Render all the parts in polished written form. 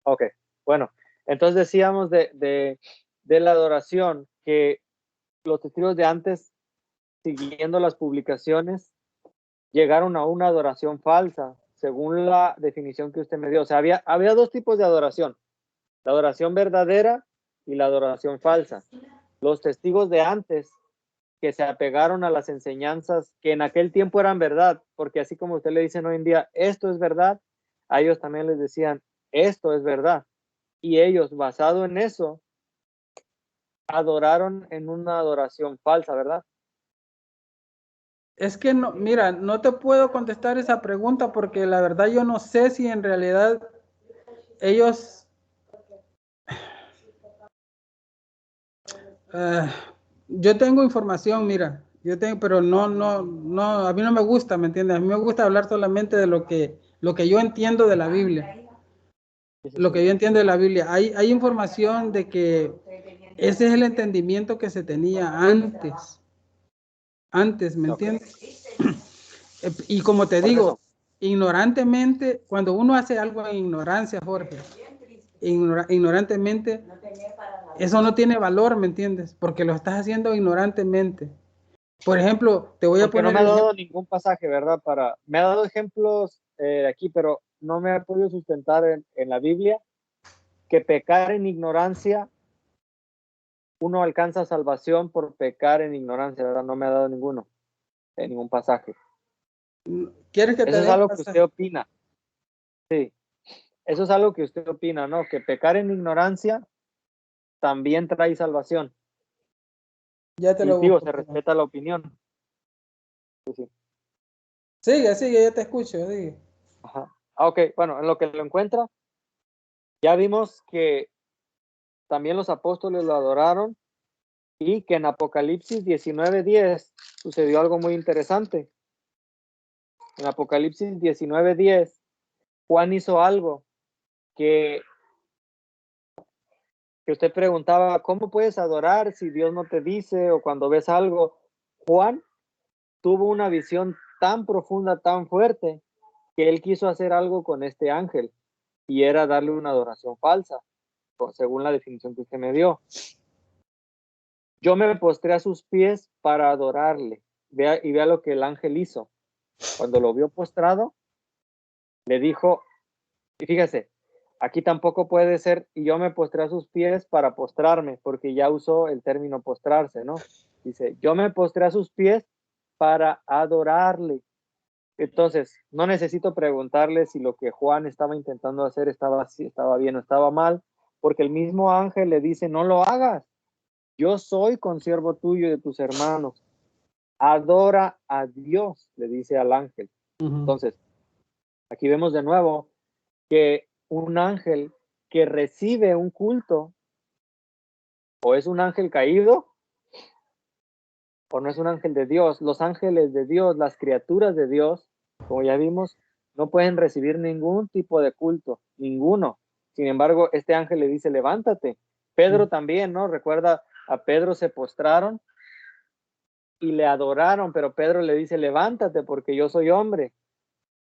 Ok, bueno, entonces decíamos de la adoración, que los testigos de antes, siguiendo las publicaciones, llegaron a una adoración falsa, según la definición que usted me dio. O sea, había dos tipos de adoración: la adoración verdadera y la adoración falsa. Los testigos de antes, que se apegaron a las enseñanzas que en aquel tiempo eran verdad, porque así como usted le dicen hoy en día, esto es verdad, a ellos también les decían, esto es verdad. Y ellos, basado en eso, adoraron en una adoración falsa, ¿verdad? Es que no, mira, no te puedo contestar esa pregunta porque la verdad yo no sé si en realidad ellos yo tengo información, mira, yo tengo, pero no, a mí no me gusta, ¿me entiendes? A mí me gusta hablar solamente de lo que yo entiendo de la Biblia. Lo que yo entiendo de la Biblia. Hay información de que ese es el entendimiento que se tenía antes, ¿me Ok, entiendes? Y como te por digo, eso. ignorantemente, cuando uno hace algo en ignorancia, Jorge, ignorantemente, eso no tiene valor, ¿me entiendes? Porque lo estás haciendo ignorantemente. Por ejemplo, te voy a Porque no poner me ha el dado ejemplo. ningún pasaje, ¿verdad? Me ha dado ejemplos aquí, pero no me ha podido sustentar en la Biblia que pecar en ignorancia, uno alcanza salvación por pecar en ignorancia, ¿verdad? No me ha dado ningún pasaje. ¿Quieres que te Eso es dé el algo que usted pasaje? opina. Sí, eso es algo que usted opina, ¿no? Que pecar en ignorancia también trae salvación. Ya te Y lo digo, busco. se respeta la opinión. Sí, sí. Sigue, ya te escucho, sigue. Ajá. Ok, bueno, en lo que lo encuentra, ya vimos que también los apóstoles lo adoraron y que en Apocalipsis 19:10 sucedió algo muy interesante. En Apocalipsis 19:10, Juan hizo algo que, que usted preguntaba, ¿cómo puedes adorar si Dios no te dice o cuando ves algo? Juan tuvo una visión tan profunda, tan fuerte, que él quiso hacer algo con este ángel y era darle una adoración falsa, según la definición que usted me dio. Yo me postré a sus pies para adorarle. Vea lo que el ángel hizo. Cuando lo vio postrado, le dijo, y fíjese, aquí tampoco puede ser, y yo me postré a sus pies para postrarme, porque ya usó el término postrarse, ¿no? Dice, yo me postré a sus pies para adorarle. Entonces, no necesito preguntarle si lo que Juan estaba intentando hacer estaba bien o estaba mal, porque el mismo ángel le dice, no lo hagas. Yo soy consiervo tuyo y de tus hermanos. Adora a Dios, le dice al ángel. Entonces, aquí vemos de nuevo que un ángel que recibe un culto, o es un ángel caído, o no es un ángel de Dios. Los ángeles de Dios, las criaturas de Dios, como ya vimos, no pueden recibir ningún tipo de culto, ninguno. Sin embargo, este ángel le dice, levántate. Pedro también, ¿no? Recuerda, a Pedro se postraron y le adoraron, pero Pedro le dice, levántate porque yo soy hombre.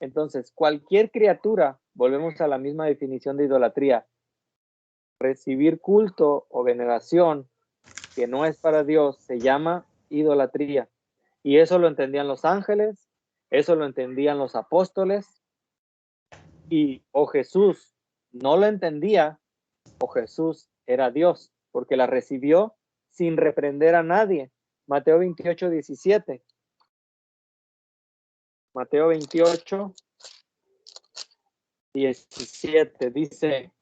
Entonces, cualquier criatura, volvemos a la misma definición de idolatría, recibir culto o veneración que no es para Dios, se llama idolatría. Y eso lo entendían los ángeles, eso lo entendían los apóstoles, y o Jesús no lo entendía, o Jesús era Dios, porque la recibió sin reprender a nadie. Mateo 28:17. Mateo 28:17 dice,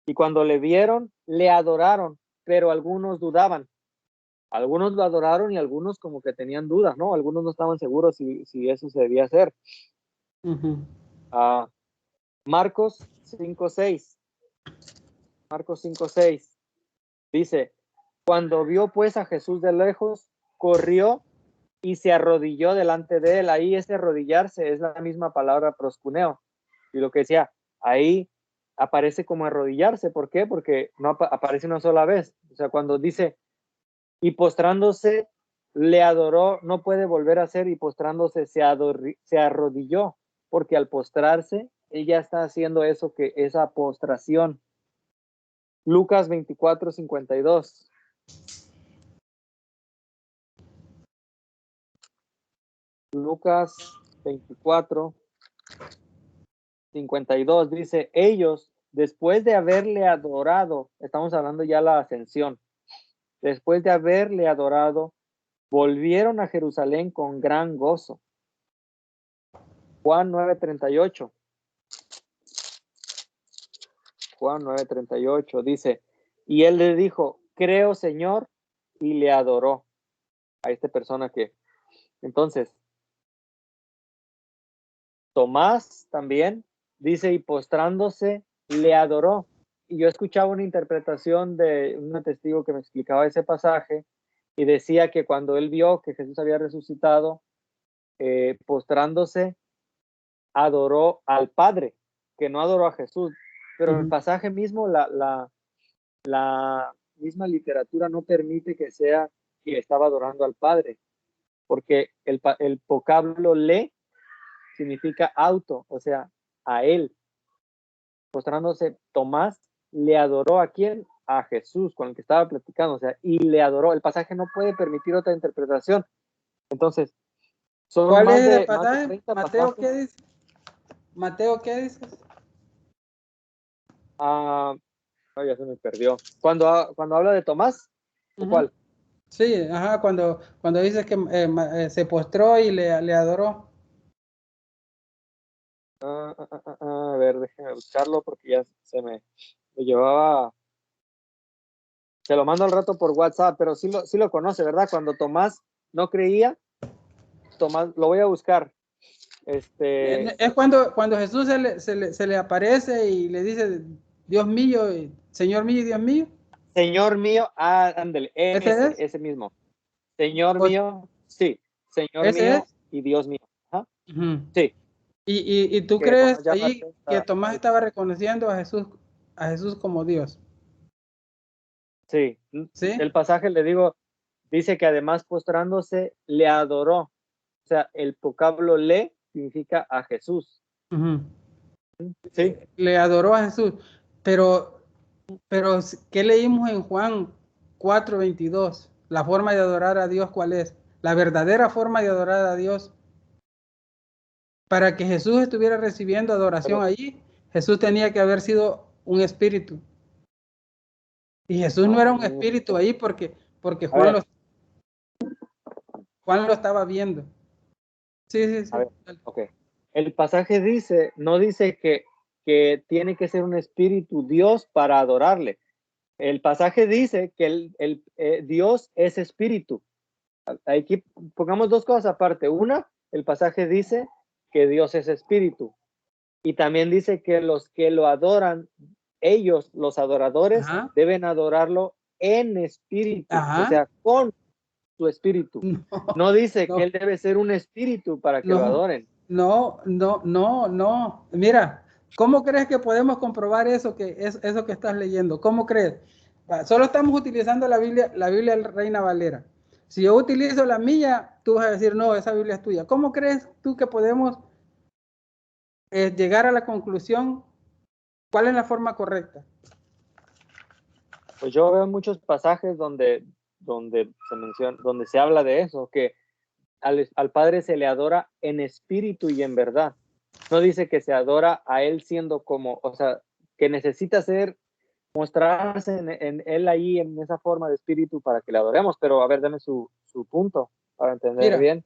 y cuando le vieron, le adoraron, pero algunos dudaban. Algunos lo adoraron y algunos como que tenían dudas, ¿no? Algunos no estaban seguros si eso se debía hacer. Marcos 5:6. Marcos 5:6 dice, cuando vio pues a Jesús de lejos, corrió y se arrodilló delante de él. Ahí ese arrodillarse es la misma palabra proscuneo. Y lo que decía, ahí aparece como arrodillarse. ¿Por qué? Porque no aparece una sola vez. O sea, cuando dice, y postrándose, le adoró, no puede volver a ser, y postrándose se arrodilló, porque al postrarse ella está haciendo eso, que esa postración. Lucas 24:52. Lucas 24:52 dice, ellos, después de haberle adorado, estamos hablando ya la ascensión, después de haberle adorado, volvieron a Jerusalén con gran gozo. Juan 9:38. Juan 9:38 dice, y él le dijo, creo, Señor, y le adoró a esta persona que, entonces, Tomás también dice, y postrándose, le adoró. Y yo escuchaba una interpretación de un testigo que me explicaba ese pasaje y decía que cuando él vio que Jesús había resucitado, postrándose, adoró al Padre, que no adoró a Jesús. Pero el pasaje mismo, la misma literatura no permite que sea que estaba adorando al Padre, porque el vocablo le significa auto, o sea, a él. Postrándose, Tomás le adoró, ¿a quién? A Jesús, con el que estaba platicando, o sea, y le adoró. El pasaje no puede permitir otra interpretación. Entonces, son ¿Cuál más es el de pasaje? 30 Mateo, pasajes. ¿qué dice? Mateo, ¿qué dices? Ya se me perdió. Cuando habla de Tomás, ¿o cuál? Sí, ajá, cuando dices que se postró y le adoró. A ver, déjeme buscarlo porque ya se me llevaba. Se lo mando al rato por WhatsApp, pero sí lo conoce, ¿verdad? Cuando Tomás no creía, Tomás, lo voy a buscar. Es cuando Jesús se le aparece y le dice, Dios mío, Señor mío y Dios mío. Señor mío, ándale, ¿Ese es? ese mismo. Señor Pues, mío, sí, Señor ¿ese mío es? y Dios mío. Ajá. Uh-huh. Sí. ¿Y tú Que crees Tomás llama ahí que Tomás al estaba reconociendo a Jesús como Dios? sí. ¿Sí? El pasaje, le digo, dice que además postrándose, le adoró. O sea, el vocablo le significa a Jesús. Uh-huh. Sí. Le adoró a Jesús. Pero, ¿qué leímos en Juan 4:22? La forma de adorar a Dios, ¿cuál es? La verdadera forma de adorar a Dios. Para que Jesús estuviera recibiendo adoración allí, Jesús tenía que haber sido un espíritu. Y Jesús no era un espíritu ahí porque Juan lo estaba viendo. Sí. A ver, ok. El pasaje dice, no dice que tiene que ser un espíritu Dios para adorarle. El pasaje dice que Dios es espíritu. Aquí pongamos dos cosas aparte. Una, el pasaje dice que Dios es espíritu. Y también dice que los que lo adoran, ellos, los adoradores, Ajá. deben adorarlo en espíritu, o Ajá. sea, con su espíritu. No dice que No, él debe ser un espíritu para que lo no, adoren. no. Mira, ¿cómo crees que podemos comprobar eso que estás leyendo? ¿Cómo crees? Solo estamos utilizando la Biblia Reina Valera. Si yo utilizo la mía, tú vas a decir, no, esa Biblia es tuya. ¿Cómo crees tú que podemos llegar a la conclusión? ¿Cuál es la forma correcta? Pues yo veo muchos pasajes donde se menciona, donde se habla de eso, que al Padre se le adora en espíritu y en verdad. No dice que se adora a él siendo como, o sea, que necesita mostrarse en él ahí en esa forma de espíritu para que le adoremos, pero a ver, dame su punto para entender Mira, bien.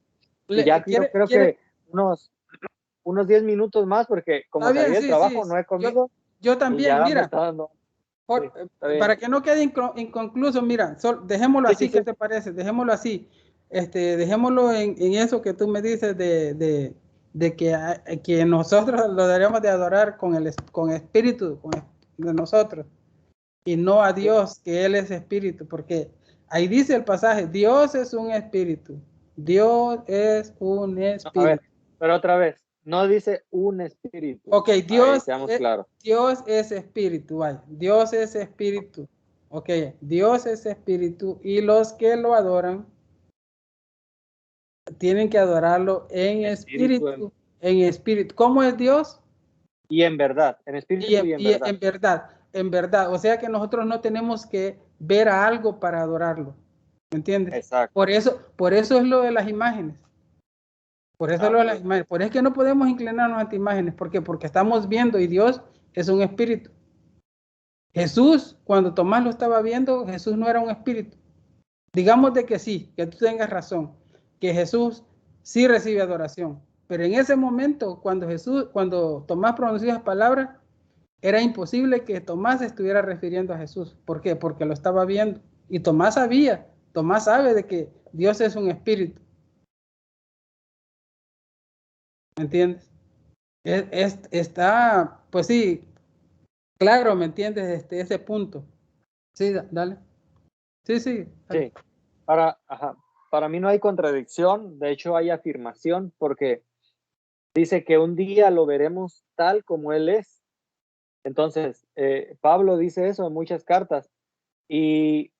Y ya creo que unos 10 minutos más, porque está como salí bien, del sí, sí. trabajo no he Yo, comido yo y también, ya me mira, está dando. Sí, está bien. para que no quede inconcluso, mira, dejémoslo Sí, así, sí. ¿qué te parece? Dejémoslo así. Dejémoslo en eso que tú me dices de que nosotros lo deberíamos de adorar con espíritu de nosotros y no a Sí. Dios, que Él es espíritu, porque ahí dice el pasaje, Dios es un espíritu, Dios es un No, a ver, espíritu. pero otra vez, no dice un espíritu. Ok, Ahí seamos claros. Dios es espíritu, vaya. Dios es espíritu. Ok, Dios es espíritu y los que lo adoran tienen que adorarlo en Espíritu, espíritu, en espíritu. ¿Cómo es Dios? Y en verdad, en espíritu y en verdad. En verdad. O sea que nosotros no tenemos que ver a algo para adorarlo. ¿Me entiendes? Exacto. Por eso es lo de las imágenes. Por eso es lo de las Ok. imágenes. Por eso es que no podemos inclinarnos ante imágenes. ¿Por qué? Porque estamos viendo y Dios es un espíritu. Jesús, cuando Tomás lo estaba viendo, Jesús no era un espíritu. Digamos de que sí, que tú tengas razón, que Jesús sí recibe adoración. Pero en ese momento, cuando Tomás pronunció esas palabras, era imposible que Tomás se estuviera refiriendo a Jesús. ¿Por qué? Porque lo estaba viendo. Y Tomás sabe de que Dios es un espíritu. ¿Me entiendes? Está, pues sí, claro, ¿me entiendes? Ese punto. Sí, dale. Sí, sí, dale. Sí. Para mí no hay contradicción, de hecho hay afirmación, porque dice que un día lo veremos tal como Él es. Entonces, Pablo dice eso en muchas cartas y,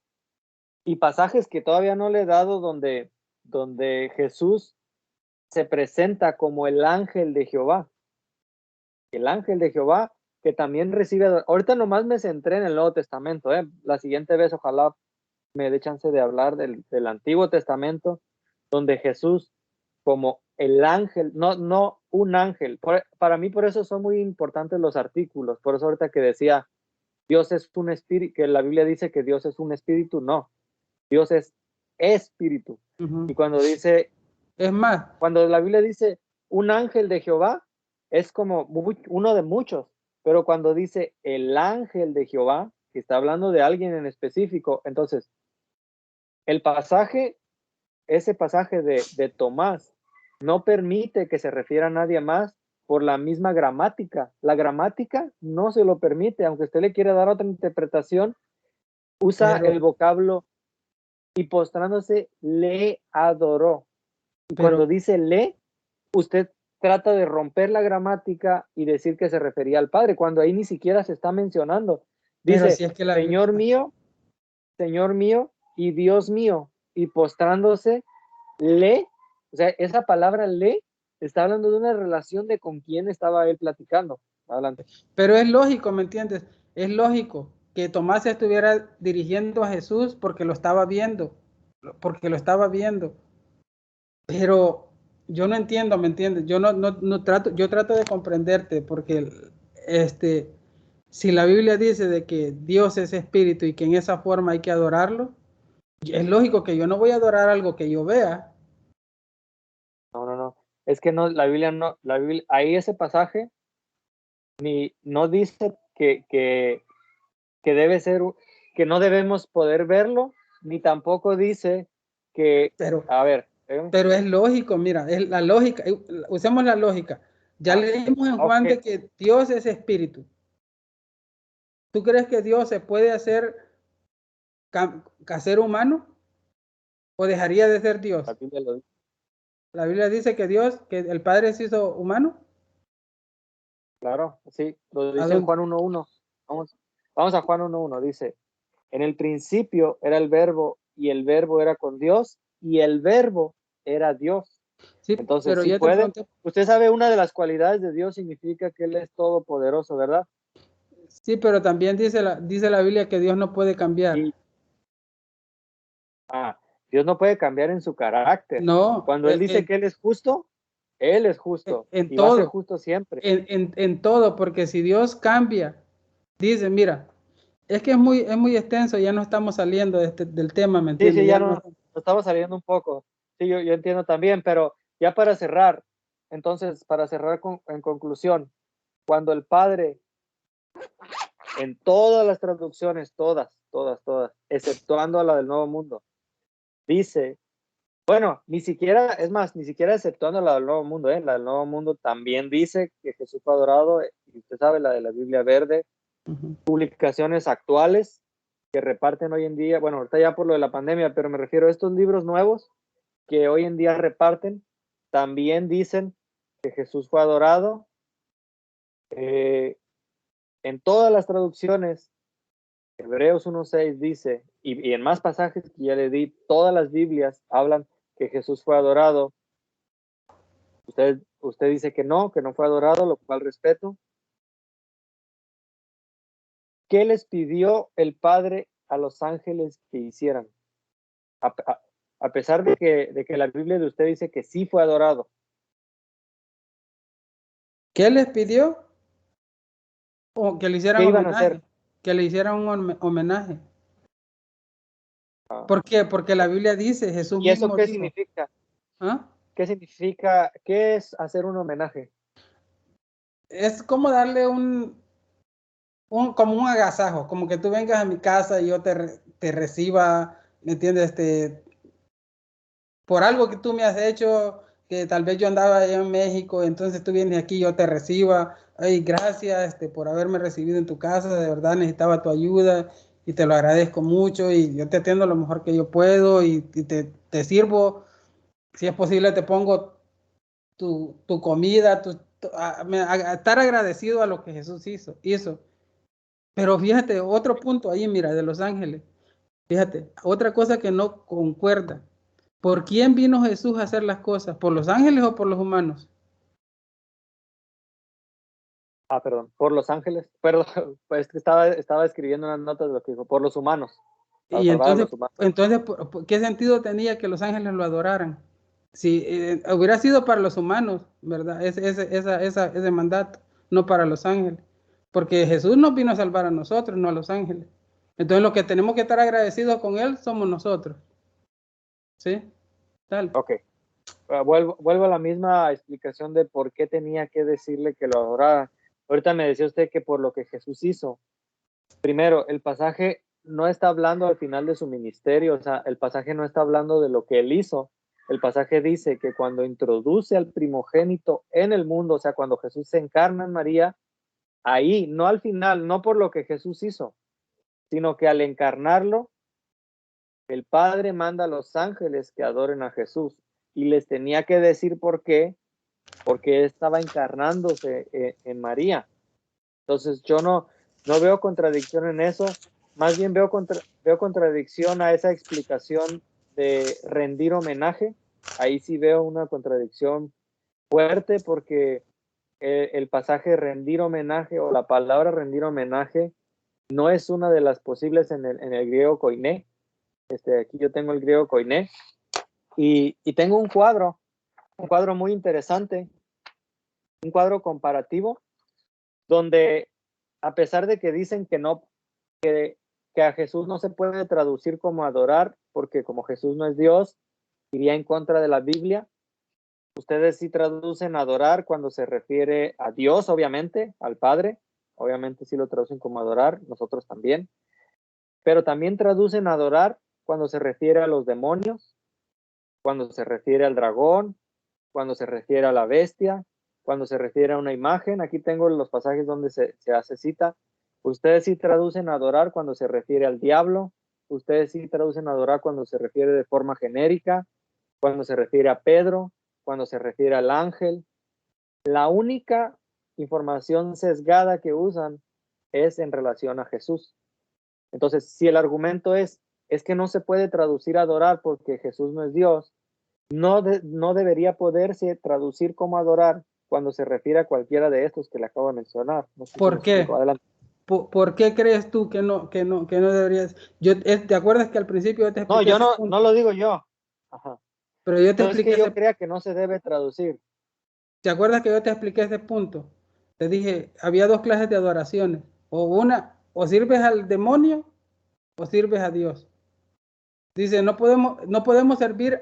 y pasajes que todavía no le he dado donde Jesús se presenta como el ángel de Jehová. El ángel de Jehová que también recibe. Ahorita nomás me centré en el Nuevo Testamento. La siguiente vez ojalá me dé chance de hablar del Antiguo Testamento, donde Jesús como el ángel, no un ángel. Para mí por eso son muy importantes los artículos. Por eso ahorita que decía Dios es un espíritu, que la Biblia dice que Dios es un espíritu, no. Dios es espíritu. Y cuando dice, Es más, cuando la Biblia dice un ángel de Jehová, es como uno de muchos. Pero cuando dice el ángel de Jehová, que está hablando de alguien en específico, entonces el pasaje, ese pasaje de Tomás, no permite que se refiera a nadie más por la misma gramática. La gramática no se lo permite, aunque usted le quiera dar otra interpretación, usa pero, el vocablo y postrándose le adoró. Y pero, cuando dice le, usted trata de romper la gramática y decir que se refería al Padre, cuando ahí ni siquiera se está mencionando. pero Dice, si es que Señor mío y Dios mío, y postrándose le, o sea, esa palabra le está hablando de una relación de con quién estaba él platicando. Adelante. pero es lógico, ¿me entiendes? Es lógico que Tomás se estuviera dirigiendo a Jesús porque lo estaba viendo. Pero yo no entiendo, ¿me entiendes? Yo no trato, yo trato de comprenderte porque si la Biblia dice de que Dios es espíritu y que en esa forma hay que adorarlo, es lógico que yo no voy a adorar algo que yo vea. No. Es que no, la Biblia, ahí ese pasaje no dice que debe ser, que no debemos poder verlo, ni tampoco dice que, Pero, a ver, pero es lógico, mira, es la lógica, usemos la lógica. Ya leímos en ok, Juan de que Dios es espíritu. ¿Tú crees que Dios se puede hacer humano o dejaría de ser la Dios? Biblia lo dice, La Biblia dice que que el Padre se hizo humano. claro, sí, lo ¿A dice en dónde? Juan 1:1. Vamos a Juan 1:1, dice, en el principio era el verbo y el verbo era con Dios y el verbo era Dios. Sí, Entonces, pero si ya te puede, pregunté. usted sabe, una de las cualidades de Dios significa que Él es todopoderoso, ¿verdad? Sí, pero también dice la Biblia que Dios no puede cambiar. Y Dios no puede cambiar en su carácter. No, Cuando Él dice que Él es justo en y va a ser todo, justo siempre. en todo, porque si Dios cambia, dice, mira, es que es muy extenso, ya no estamos saliendo del tema, ¿me Sí, entiendes? sí, Ya ya no, no, nos estamos saliendo un poco. Sí, yo entiendo también, pero ya para cerrar, entonces, para cerrar en conclusión, cuando el Padre, en todas las traducciones, todas, exceptuando a la del Nuevo Mundo, dice, bueno, ni siquiera, es más, ni siquiera exceptuando la del Nuevo Mundo, la del Nuevo Mundo también dice que Jesús fue adorado, y usted sabe, la de la Biblia Verde, uh-huh. publicaciones actuales que reparten hoy en día, bueno, ahorita ya por lo de la pandemia, pero me refiero a estos libros nuevos que hoy en día reparten, también dicen que Jesús fue adorado. En todas las traducciones, Hebreos 1:6 dice, y en más pasajes que ya le di, todas las Biblias hablan que Jesús fue adorado. Usted dice que no fue adorado, lo cual respeto. ¿qué les pidió el Padre a los ángeles que hicieran? A pesar de que la Biblia de usted dice que sí fue adorado. ¿Qué les pidió? O que le hicieran ¿Qué iban a hacer? homenaje. Que le hicieran un homenaje. Ah, ¿Por qué? Porque la Biblia dice, Jesús ¿y eso mismo qué dijo. significa? ¿Ah? ¿Qué significa? ¿Qué es hacer un homenaje? Es como darle como un agasajo, como que tú vengas a mi casa y yo te reciba, ¿me entiendes? Por algo que tú me has hecho, que tal vez yo andaba allá en México, entonces tú vienes aquí, yo te reciba, ay, gracias por haberme recibido en tu casa, de verdad necesitaba tu ayuda y te lo agradezco mucho y yo te atiendo lo mejor que yo puedo y te sirvo, si es posible te pongo tu comida, estar agradecido a lo que Jesús hizo. Pero fíjate, otro punto ahí, mira, de Los Ángeles, fíjate, otra cosa que no concuerda. ¿Por quién vino Jesús a hacer las cosas? ¿Por los ángeles o por los humanos? Perdón, por los ángeles. Perdón, pues que estaba escribiendo unas notas de lo que dijo, por los humanos, para Y salvar a entonces, los humanos. ¿qué sentido tenía que los ángeles lo adoraran? Si hubiera sido para los humanos, ¿verdad? Ese mandato, no para los ángeles. Porque Jesús nos vino a salvar a nosotros, no a los ángeles. Entonces, los que tenemos que estar agradecidos con Él somos nosotros. ¿Sí? Tal. Ok. Vuelvo a la misma explicación de por qué tenía que decirle que lo adorara. Ahorita me decía usted que por lo que Jesús hizo. Primero, el pasaje no está hablando al final de su ministerio, o sea, el pasaje no está hablando de lo que él hizo. El pasaje dice que cuando introduce al primogénito en el mundo, o sea, cuando Jesús se encarna en María, ahí, no al final, no por lo que Jesús hizo, sino que al encarnarlo, el Padre manda a los ángeles que adoren a Jesús y les tenía que decir por qué, porque estaba encarnándose en María. Entonces yo no veo contradicción en eso, más bien veo contradicción a esa explicación de rendir homenaje. Ahí sí veo una contradicción fuerte porque el pasaje rendir homenaje o la palabra rendir homenaje no es una de las posibles en el griego koiné. Aquí yo tengo el griego koiné y tengo un cuadro muy interesante, un cuadro comparativo donde a pesar de que dicen que no, que a Jesús no se puede traducir como adorar, porque como Jesús no es Dios, iría en contra de la Biblia. Ustedes sí traducen adorar cuando se refiere a Dios, obviamente, al Padre, obviamente sí lo traducen como adorar, nosotros también, pero también traducen adorar cuando se refiere a los demonios, cuando se refiere al dragón, cuando se refiere a la bestia, cuando se refiere a una imagen. Aquí tengo los pasajes donde se hace cita. Ustedes sí traducen adorar cuando se refiere al diablo. Ustedes sí traducen adorar cuando se refiere de forma genérica, cuando se refiere a Pedro, cuando se refiere al ángel. La única información sesgada que usan es en relación a Jesús. Entonces, si el argumento es que no se puede traducir adorar porque Jesús no es Dios, no debería poderse traducir como adorar cuando se refiere a cualquiera de estos que le acabo de mencionar. No sé si me ¿Por explico. qué? Adelante. ¿Por qué crees tú que no deberías? ¿Te acuerdas que al principio yo te No, expliqué yo ese no punto? lo digo yo. Ajá. Pero yo te No es expliqué que yo crea que no se debe traducir. ¿te acuerdas que yo te expliqué ese punto? Te dije, había dos clases de adoraciones. O sirves al demonio o sirves a Dios. Dice, no podemos servir,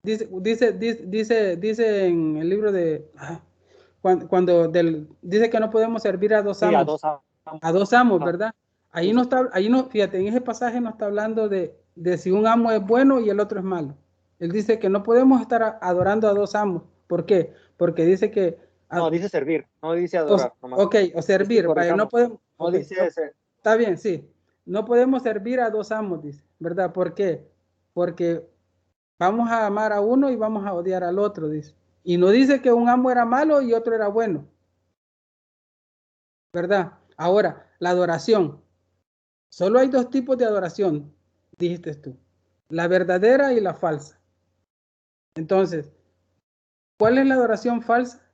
dice en el libro de, dice que no podemos servir a dos Sí, a amos. dos amos. A dos amos, Ajá. ¿verdad? Sí, sí. Ahí no, fíjate, en ese pasaje no está hablando de si un amo es bueno y el otro es malo. Él dice que no podemos estar adorando a dos amos. ¿Por qué? Porque dice que, No, dice servir, no dice o, adorar, nomás. ok, o Es que servir, vaya, no corrijamos. podemos, No ok, dice ese. está bien, sí, no podemos servir a dos amos, dice, ¿verdad? ¿Por qué? Porque vamos a amar a uno y vamos a odiar al otro, dice. Y no dice que un amo era malo y otro era bueno, ¿verdad? Ahora, la adoración. Solo hay dos tipos de adoración, dijiste tú. La verdadera y la falsa. Entonces, ¿cuál es la adoración falsa?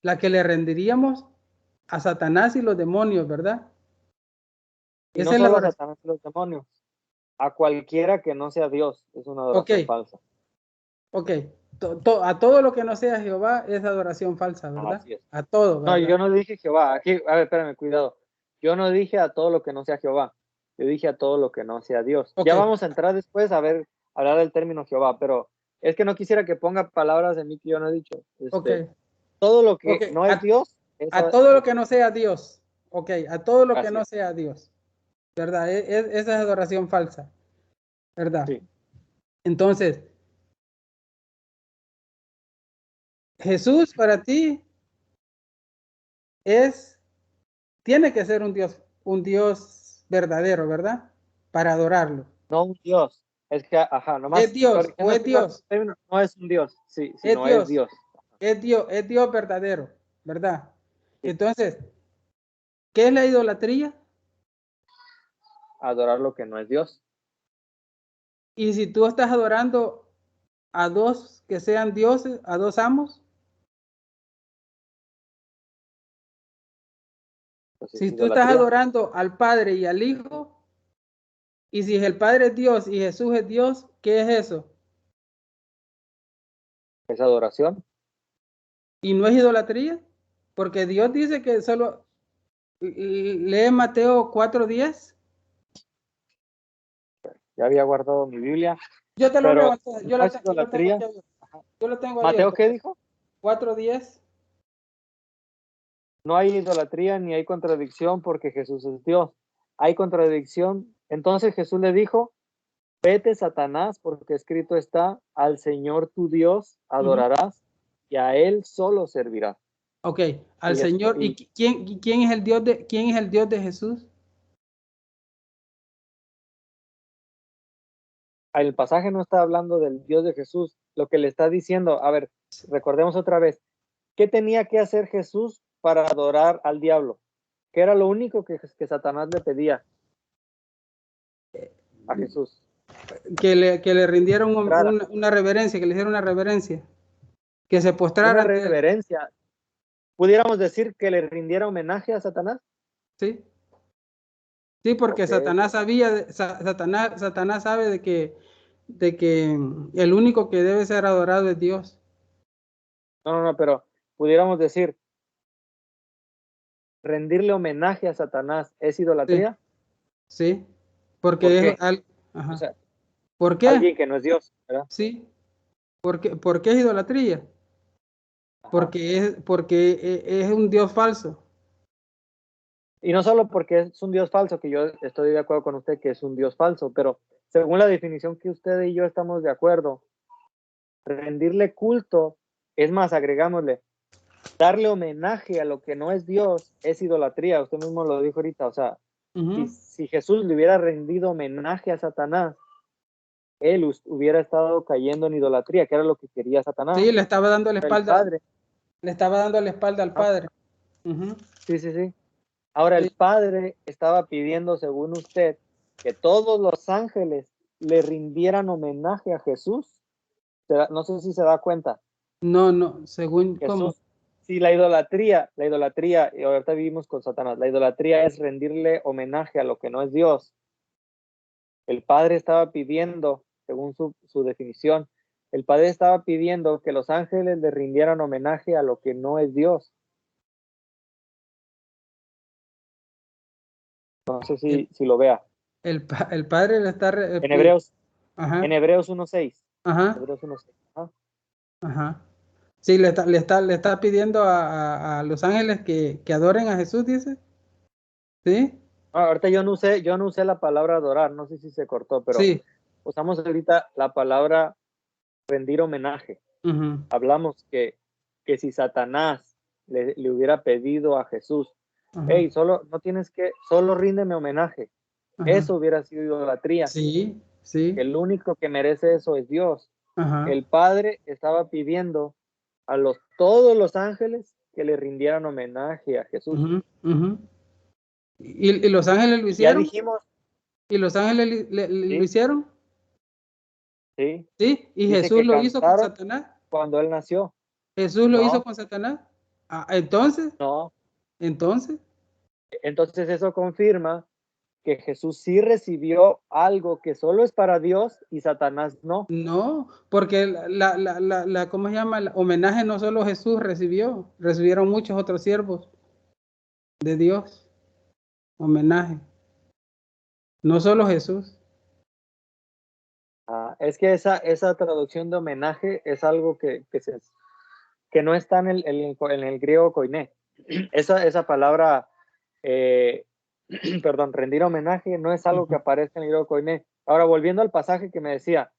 La que le rendiríamos a Satanás y los demonios, ¿verdad? Y Esa no es la solo a adoración. Satanás y los demonios, a cualquiera que no sea Dios, es una adoración falsa. Ok. A todo lo que no sea Jehová es adoración falsa, ¿verdad? Así es. A todo, No, ¿verdad? yo no dije Jehová. Aquí, a ver, espérame, cuidado. Yo no dije a todo lo que no sea Jehová. Yo dije a todo lo que no sea Dios. Ok. Ya vamos a entrar después a ver, hablar del término Jehová, pero es que no quisiera que ponga palabras de mí que yo no he dicho. Ok. Todo lo que Ok. no es Dios, A todo lo que no sea Dios. Ok. A todo lo que así no es. sea Dios. ¿Verdad? Esa es adoración falsa. ¿Verdad? Sí. Entonces, Jesús para ti tiene que ser un Dios verdadero, ¿verdad? Para adorarlo. No un Dios. Es que, ajá, ¿Es nomás Dios o corrigiendo es Dios? el término, no es un Dios. Sí, sí, Es no es Dios. Dios. Es Dios verdadero, ¿verdad? Sí. Entonces, ¿qué es la idolatría? Adorar lo que no es Dios. Y si tú estás adorando a dos que sean dioses, a dos amos, Pues es si tú estás idolatría. adorando al Padre y al Hijo, y si el Padre es Dios y Jesús es Dios, ¿qué es eso? Es adoración. ¿Y no es idolatría? Porque Dios dice que solo lee Mateo 4:10. Ya había guardado mi Biblia, Yo te lo leo, pero entonces, no es idolatría. yo lo tengo ¿Mateo abierto. qué dijo? 4:10. No hay idolatría ni hay contradicción porque Jesús es Dios. Hay contradicción. Entonces Jesús le dijo, vete Satanás porque escrito está, al Señor tu Dios adorarás y a Él solo servirás. Ok, al Y, Señor. ¿Y quién es el Dios de Jesús? el pasaje no está hablando del Dios de Jesús. Lo que le está diciendo, a ver, recordemos otra vez, ¿qué tenía que hacer Jesús para adorar al diablo? ¿Qué era lo único que Satanás le pedía a Jesús? Que le rindieron una reverencia, que le hicieron una reverencia, que se postrara Una ante él. reverencia. ¿Pudiéramos decir que le rindiera homenaje a Satanás? Sí, sí, porque Okay. Satanás sabe de que el único que debe ser adorado es Dios. No, pero pudiéramos decir, rendirle homenaje a Satanás es Sí, idolatría. sí, ¿Por porque qué? O ajá. sea, ¿Por qué? alguien que no es Dios, ¿verdad? Sí, porque es idolatría, Ajá. porque es un Dios falso. Y no solo porque es un Dios falso, que yo estoy de acuerdo con usted que es un Dios falso, pero según la definición que usted y yo estamos de acuerdo, rendirle culto, es más, agregámosle, darle homenaje a lo que no es Dios es idolatría. Usted mismo lo dijo ahorita, o sea, si Jesús le hubiera rendido homenaje a Satanás, él hubiera estado cayendo en idolatría, que era lo que quería Satanás. Sí, le estaba dando la El espalda, Padre. al Padre. Sí. Ahora el Sí. Padre estaba pidiendo, según usted, que todos los ángeles le rindieran homenaje a Jesús. No sé si se da cuenta. No, según cómo. Jesús, si la idolatría, y ahorita vivimos con Satanás, la idolatría es rendirle homenaje a lo que no es Dios. El Padre estaba pidiendo, según su definición, el Padre estaba pidiendo que los ángeles le rindieran homenaje a lo que no es Dios. No sé El, si lo vea. el Padre le está En Hebreos, en ajá, Hebreos 1:6. ajá, Hebreos 1:6. ajá. Sí, le está pidiendo a los ángeles que adoren a Jesús, dice. ¿Sí? Ahorita yo no usé la palabra adorar, no sé si se cortó, pero Sí. usamos ahorita la palabra rendir homenaje. Hablamos que si Satanás le hubiera pedido a Jesús, hey, solo ríndeme homenaje, eso hubiera sido idolatría. Sí, sí. El único que merece eso es Dios. Ajá. El Padre estaba pidiendo a todos los ángeles que le rindieran homenaje a Jesús. ¿Y los ángeles lo Ya hicieron? dijimos, ¿Y los ángeles lo sí, hicieron? sí, Sí. ¿Y dice Jesús que lo hizo con cantaron Satanás? cuando él nació. ¿Jesús lo hizo No, con Satanás? Ah, entonces, no. Entonces, Entonces eso confirma que Jesús sí recibió algo que solo es para Dios y Satanás no. no, porque ¿cómo se llama? El homenaje no solo Jesús recibió, recibieron muchos otros siervos de Dios, homenaje, no solo Jesús. Es que esa traducción de homenaje es algo que no está en el griego koiné. Esa palabra, perdón, rendir homenaje no es algo que aparezca en el griego koiné. Ahora, volviendo al pasaje que me decía,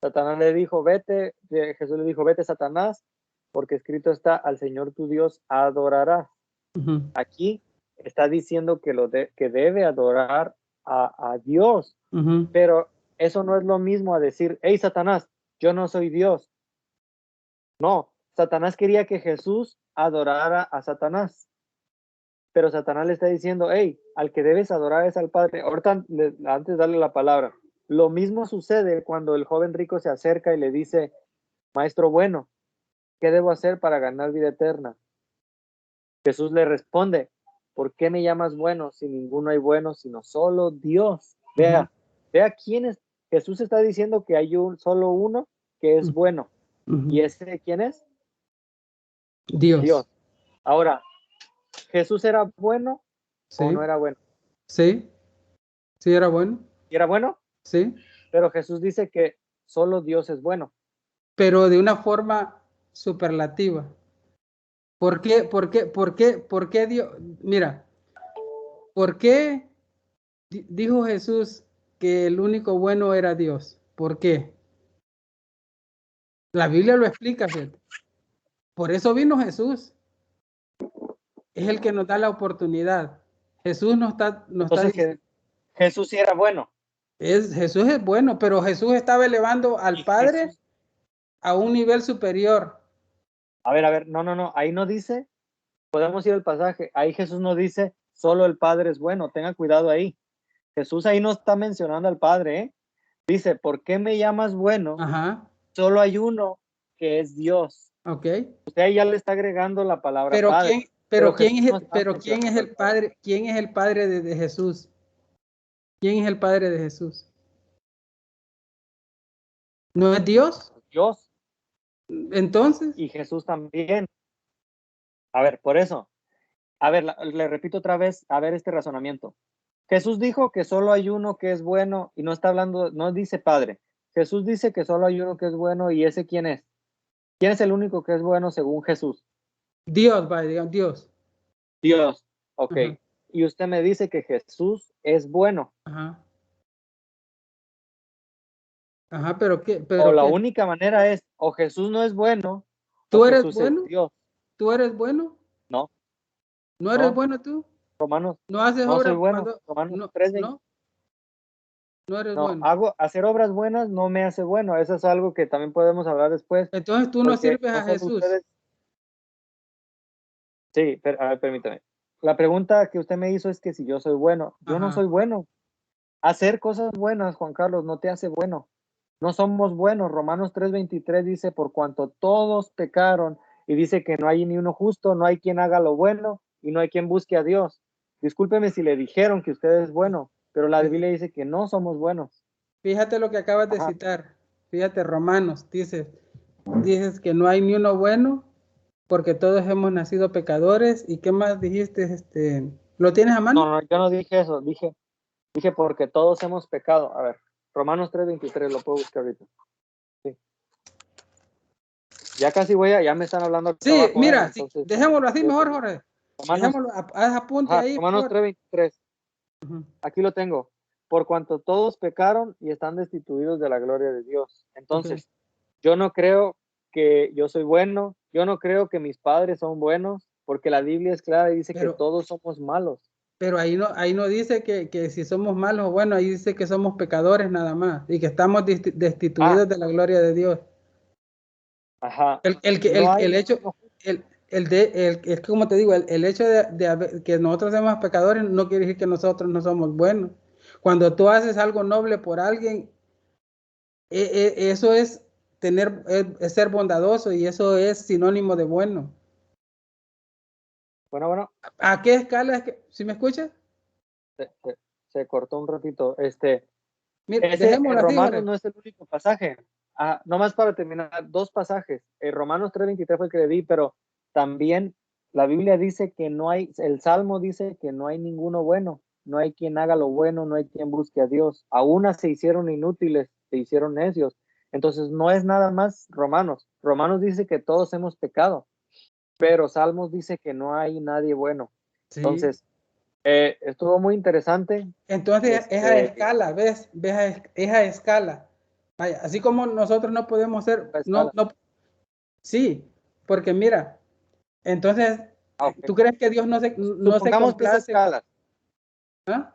Satanás le dijo, vete, Jesús le dijo, vete, Satanás, porque escrito está, al Señor tu Dios adorarás. Aquí está diciendo que debe adorar a Dios, pero eso no es lo mismo a decir, hey, Satanás, yo no soy Dios. No, Satanás quería que Jesús adorara a Satanás, pero Satanás le está diciendo, hey, al que debes adorar es al Padre. Ahorita, antes de darle la palabra, lo mismo sucede cuando el joven rico se acerca y le dice, maestro bueno, ¿qué debo hacer para ganar vida eterna? Jesús le responde, ¿por qué me llamas bueno si ninguno hay bueno sino solo Dios? Vea quién es. Jesús está diciendo que hay solo uno que es bueno. ¿Y ese quién es? Dios. Ahora, ¿Jesús era bueno o Sí, no era bueno? sí, sí era bueno. ¿Y era bueno? Sí, Pero Jesús dice que solo Dios es bueno. pero de una forma superlativa. ¿Por qué? ¿Por qué Dios? Mira, ¿por qué dijo Jesús que el único bueno era Dios? ¿Por qué? La Biblia lo explica, ¿cierto? Por eso vino Jesús. Es el que nos da la oportunidad. Jesús nos está Entonces, diciendo, Jesús sí era bueno. Jesús es bueno, pero Jesús estaba elevando al Y Padre Jesús, a un nivel superior. a ver, no, ahí no dice, podemos ir al pasaje, ahí Jesús no dice, solo el Padre es bueno, tenga cuidado ahí. Jesús ahí no está mencionando al Padre, ¿eh? Dice, ¿por qué me llamas bueno? Ajá, Solo hay uno que es Dios. ok. Usted ahí ya le está agregando la palabra Pero Padre. Pero Jesús quién no es, está mencionando al el Padre. Padre? ¿Quién es el Padre de Jesús? ¿Quién es el Padre de Jesús? ¿No es Dios? Dios Entonces, y Jesús también. A ver, por eso. A ver, le repito otra vez, a ver este razonamiento. Jesús dijo que solo hay uno que es bueno y no está hablando, no dice Padre. Jesús dice que solo hay uno que es bueno y ese ¿quién es? ¿Quién es el único que es bueno según Jesús? Dios, vaya, digamos, Dios. Dios. Ok. Ajá, Y usted me dice que Jesús es bueno. ajá. Ajá, pero qué, O la única manera es, o Jesús no es bueno, o ¿tú eres Jesús es bueno? Dios. ¿Tú eres bueno? No, ¿No eres no, bueno tú? Romanos, ¿No haces no soy obra bueno. cuando Romanos no, 3:20. no, no eres No, bueno? hacer obras buenas no me hace bueno. Eso es algo que también podemos hablar después, Entonces tú no porque sirves no a son Jesús. ustedes. Sí, a ver, permítame. La pregunta que usted me hizo es que si yo soy bueno. Yo no Ajá. soy bueno. Hacer cosas buenas, Juan Carlos, no te hace bueno. No somos buenos. Romanos 3:23 dice, por cuanto todos pecaron, y dice que no hay ni uno justo, no hay quien haga lo bueno y no hay quien busque a Dios. Discúlpeme si le dijeron que usted es bueno, pero la Biblia dice que no somos buenos. Fíjate lo que acabas de Ajá. citar. Fíjate, Romanos, dices que no hay ni uno bueno, porque todos hemos nacido pecadores. ¿Y qué más dijiste? ¿Lo tienes a No, mano? no, yo no dije eso. Dije porque todos hemos pecado. A ver, Romanos 3:23, lo puedo buscar ahorita. Sí. Ya casi ya me están hablando acá Sí, abajo, mira, sí, entonces, dejémoslo así mejor, permíteme. Jorge. Romanos, Dejémoslo, haz apunte ahí Romanos mejor. 3:23. Ujú. Aquí lo tengo. Por cuanto todos pecaron y están destituidos de la gloria de Dios. Ok. Entonces, yo no creo que yo soy bueno, yo no creo que mis padres son buenos, porque la Biblia es clara y dice que Pero, todos somos malos. pero ahí no dice que si somos malos, bueno, ahí dice que somos pecadores nada más y que estamos Ah, destituidos de la gloria de Dios. ajá. El, No hay el ni hecho, uno. es que como te digo, el hecho que nosotros seamos pecadores no quiere decir que nosotros no somos buenos. Cuando tú haces algo noble por alguien, eso es es ser bondadoso y eso es sinónimo de bueno. Bueno, ¿A qué escala es que, si me escuchas? se cortó un ratito. Mira, Ese en dejémoslo así, Romanos Jorge. no es el único pasaje. Nomás para terminar, dos pasajes. Romanos 3:23 fue el que le di, pero también la Biblia dice que no hay, el Salmo dice que no hay ninguno bueno, no hay quien haga lo bueno, no hay quien busque a Dios. Aún se hicieron inútiles, se hicieron necios. Entonces no es nada más Romanos. Romanos dice que todos hemos pecado, pero Salmos dice que no hay nadie bueno. Sí. Entonces, estuvo muy interesante. Entonces, esa escala, ¿ves? ¿Ves esa escala? Vaya, así como nosotros no podemos ser, no, sí, porque mira, entonces, Okay. ¿tú crees que Dios no se Supongamos que esas complace? escalas, ¿Ah?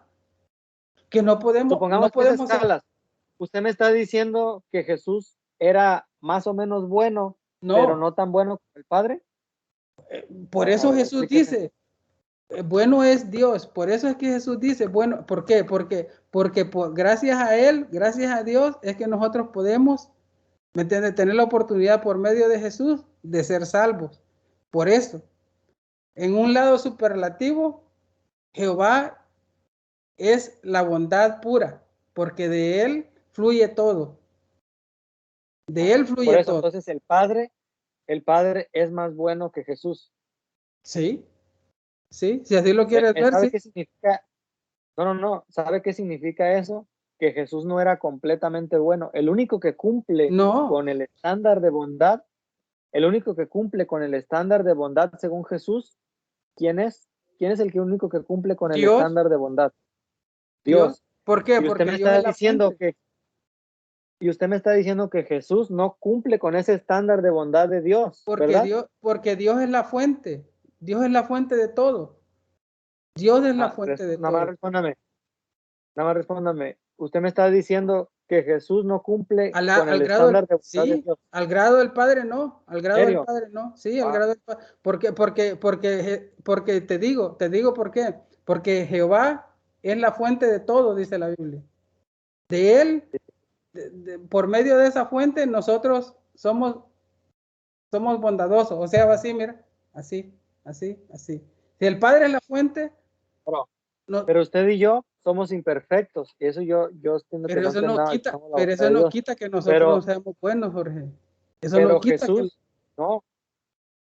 Que no supongamos que esas podemos ser, escalas, usted me está diciendo que Jesús era más o menos bueno, pero no, no tan bueno como el Padre. por eso Jesús Explíquese. dice, bueno es Dios, por eso es que Jesús dice, bueno, ¿por qué? Porque gracias a Él, gracias a Dios, es que nosotros podemos, ¿me entiendes?, tener la oportunidad por medio de Jesús de ser salvos. Por eso, en un lado superlativo, Jehová es la bondad pura, porque de Él fluye todo, de Él Por fluye eso, todo. entonces el Padre es más bueno que Jesús. Sí, sí, si así lo quieres ver, ¿Sabe sí. qué significa? No. ¿Sabe qué significa eso? Que Jesús no era completamente bueno. El único que cumple No, con el estándar de bondad, el único que cumple con el estándar de bondad según Jesús, ¿quién es? ¿Quién es el único que cumple con el Dios, estándar de bondad? Dios. Dios. ¿Por qué? Y usted Porque me Dios está es la diciendo fuente. que Jesús no cumple con ese estándar de bondad de Dios, ¿verdad? Porque Dios es la fuente. Dios es la fuente de todo. Dios es la fuente de Nada más todo. respóndame, Usted me está diciendo que Jesús no cumple con el Al grado del, estándar de bondad de sí, Dios. al grado del Padre no, al ¿En grado del serio? Padre no, sí, al Ah, grado del Padre. Porque te digo por qué. Porque Jehová es la fuente de todo, dice la Biblia. De Él, por medio de esa fuente, nosotros somos bondadosos. O sea, así, mira, así. Si el Padre es la fuente, pero, no, pero usted y yo somos imperfectos. Y eso yo entiendo que no echamos la bondad de no Dios. quita que nosotros no Pero, seamos buenos, Jorge. Eso no pero quita que... Jesús, no,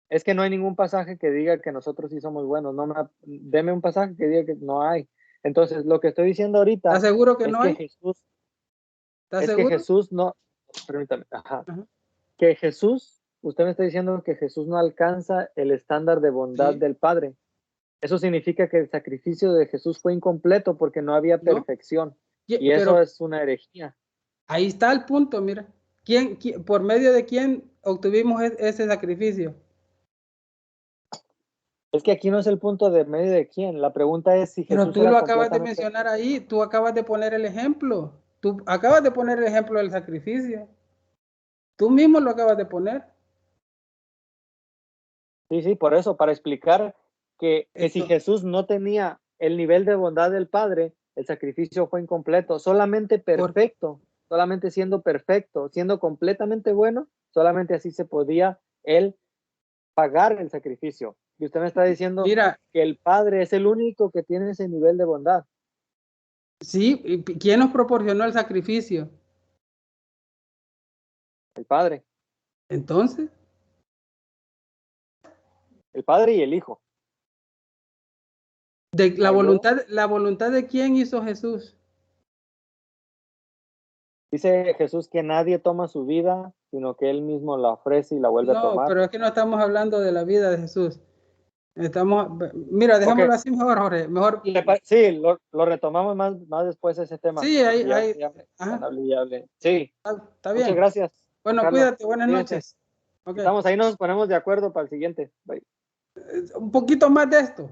es que no hay ningún pasaje que diga que nosotros sí somos buenos. Deme un pasaje que diga que no hay. Entonces, lo que estoy diciendo ¿Estás ahorita seguro que es no que hay? Jesús, ¿Estás es que seguro? Jesús no, permítame, Ajá. que Jesús, usted me está diciendo que Jesús no alcanza el estándar de bondad Sí, del Padre. Eso significa que el sacrificio de Jesús fue incompleto porque no había ¿no? perfección. Y eso Pero es una herejía. ahí está el punto, mira. ¿Por medio de quién obtuvimos ese sacrificio? Es que aquí no es el punto de medio de quién. La pregunta es si Pero Jesús tú era lo acabas de completamente mencionar bueno. ahí, tú acabas de poner el ejemplo. Tú acabas de poner el ejemplo del sacrificio. Tú mismo lo acabas de poner. Sí, por eso, para explicar que si Esto, Jesús no tenía el nivel de bondad del Padre, el sacrificio fue incompleto. Solamente por, perfecto, solamente siendo perfecto, siendo completamente bueno, solamente así se podía él pagar el sacrificio. Y usted me está diciendo mira, que el Padre es el único que tiene ese nivel de bondad. sí, ¿quién nos proporcionó el sacrificio? El Padre. Entonces, El Padre y el Hijo. ¿No hay duda? la voluntad de quién hizo Jesús. Dice Jesús que nadie toma su vida, sino que él mismo la ofrece y la vuelve a No, tomar. pero es que no estamos hablando de la vida de Jesús. Mira, Ok, dejémoslo así mejor, Jorge. Mejor, sí, lo retomamos más después ese tema, sí, porque ajá, ya hablé. Sí, está muchas bien. gracias, Bueno, Carlos. cuídate, buenas Cuídense. noches. Ok, Estamos ahí, nos ponemos de acuerdo para el siguiente. Bye. un poquito más de esto.